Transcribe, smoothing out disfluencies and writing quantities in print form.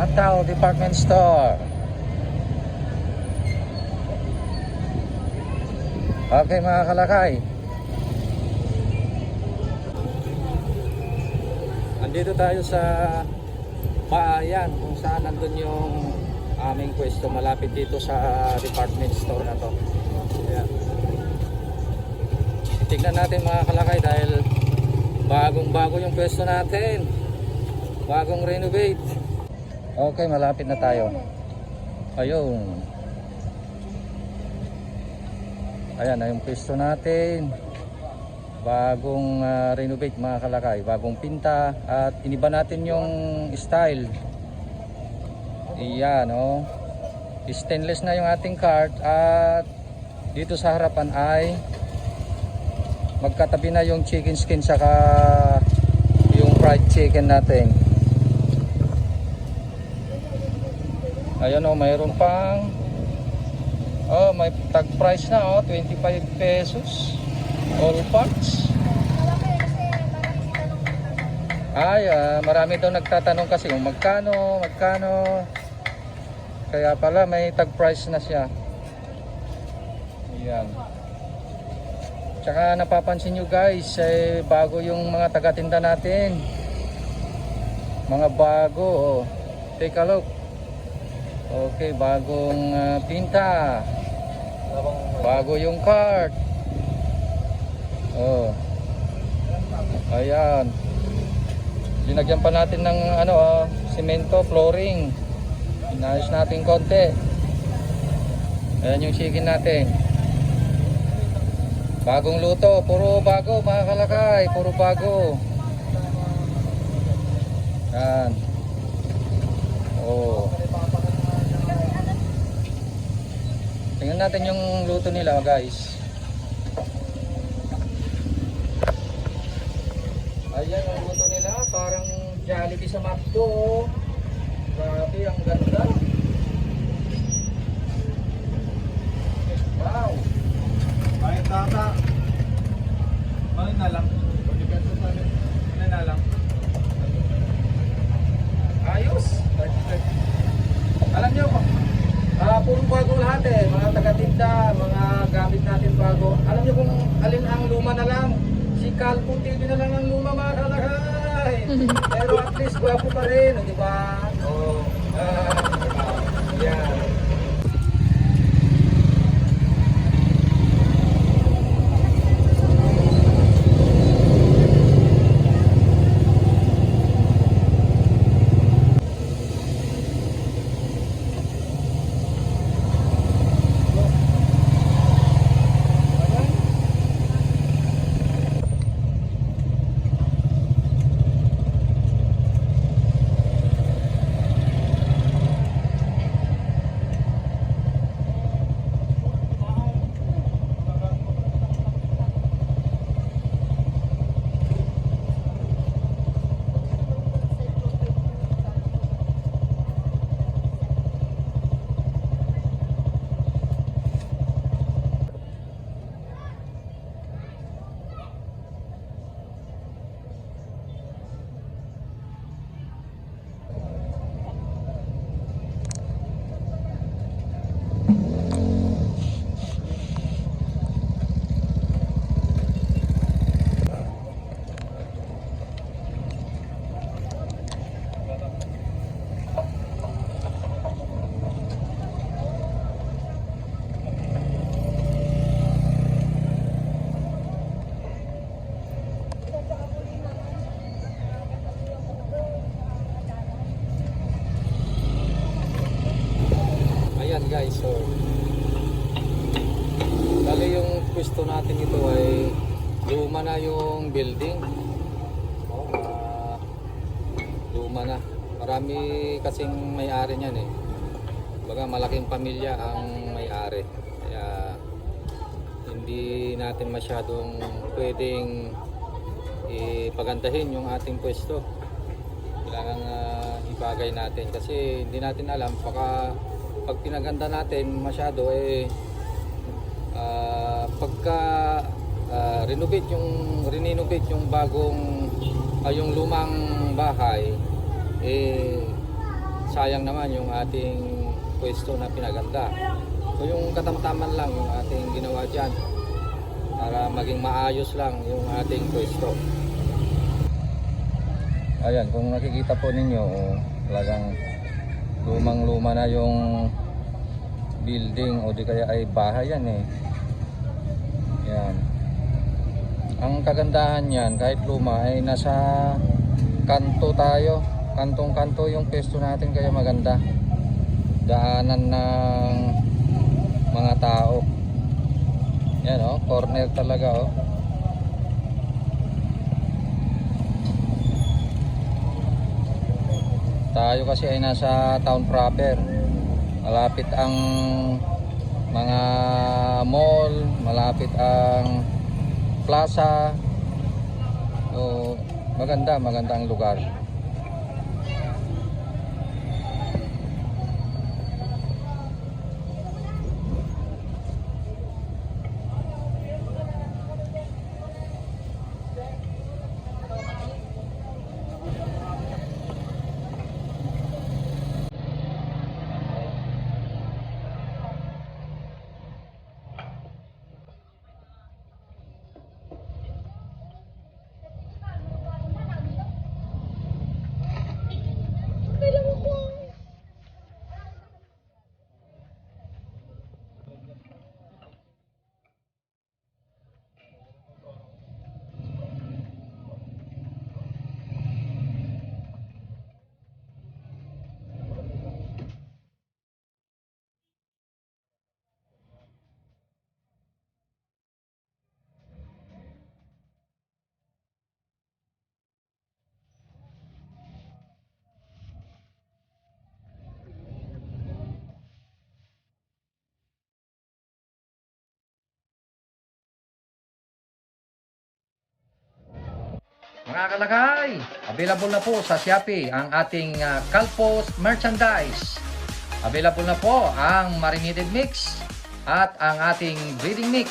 Ataw Department Store. Okay mga kalakay, andito tayo sa Bayan kung saan nandun yung aming pwesto, malapit dito sa department store na to. Ayan. Tignan natin mga kalakay dahil bagong bago yung pwesto natin, bagong renovate. Okay, malapit na tayo. Ayun. Ayan na yung pwesto natin. Bagong renovate mga kalakay, bagong pinta at iniba natin yung style. Iyan, oh. Stainless na yung ating cart at dito sa harapan ay magkatabi na yung chicken skin saka yung fried chicken natin. Ayan, oh, mayroon pang may tag price na, oh, 25 pesos all parts. Ay, marami daw nagtatanong kasi kung magkano. Kaya pala may tag price na siya. Ayan. Tsaka napapansin nyo guys, bago yung mga tagatinda natin. Mga bago, oh. Take a look. Okay, bagong pinta. Bago yung cart. Oh. Ayan. Linagyan pa natin ng semento, flooring. Inayos natin konti. Ayan yung chicken natin. Bagong luto, puro bago mga kalakay, puro bago. Ayan. Oh. Tingnan natin yung luto nila guys. Ayan ang luto nila, parang Jollibee sa McDo. Grabe, ang ganda. Wow. Ay, tata. Ano na lang? Ano na lang? Ayos. Alam nyo, puro bago lahat mga taga-tinda, mga gamit natin bago. Alam nyo kung alin ang luma na lang? Si Calpo TV na lang ang luma mga kalakay. Pero at least gwapo pa rin, di ba? Oh, yeah. Guys, so dali yung pwesto natin ito ay luma na yung building. Luma na, marami kasing may-ari niyan baga malaking pamilya ang may-ari, kaya hindi natin masyadong pwedeng ipagandahin yung ating pwesto. Kailangan ibagay natin kasi hindi natin alam, pag pinaganda natin masyado pagka renovate yung bagong yung lumang bahay, sayang naman yung ating pwesto na pinaganda. So yung katamtaman lang yung ating ginawa dyan para maging maayos lang yung ating pwesto. Ayan, kung nakikita po ninyo, talagang lumang-luma na yung building o di kaya ay bahay yan eh. Yan. Ang kagandahan yan, kahit luma ay nasa kanto tayo. Kantong-kanto yung pwesto natin kaya maganda. Daanan ng mga tao. Yan oh, corner talaga oh. Tayo kasi ay nasa town proper. Malapit ang mga mall, malapit ang plaza. So, maganda ang lugar. Mga kalakay, available na po sa Shopee ang ating Calpos merchandise. Available na po ang marinated mix at ang ating breeding mix.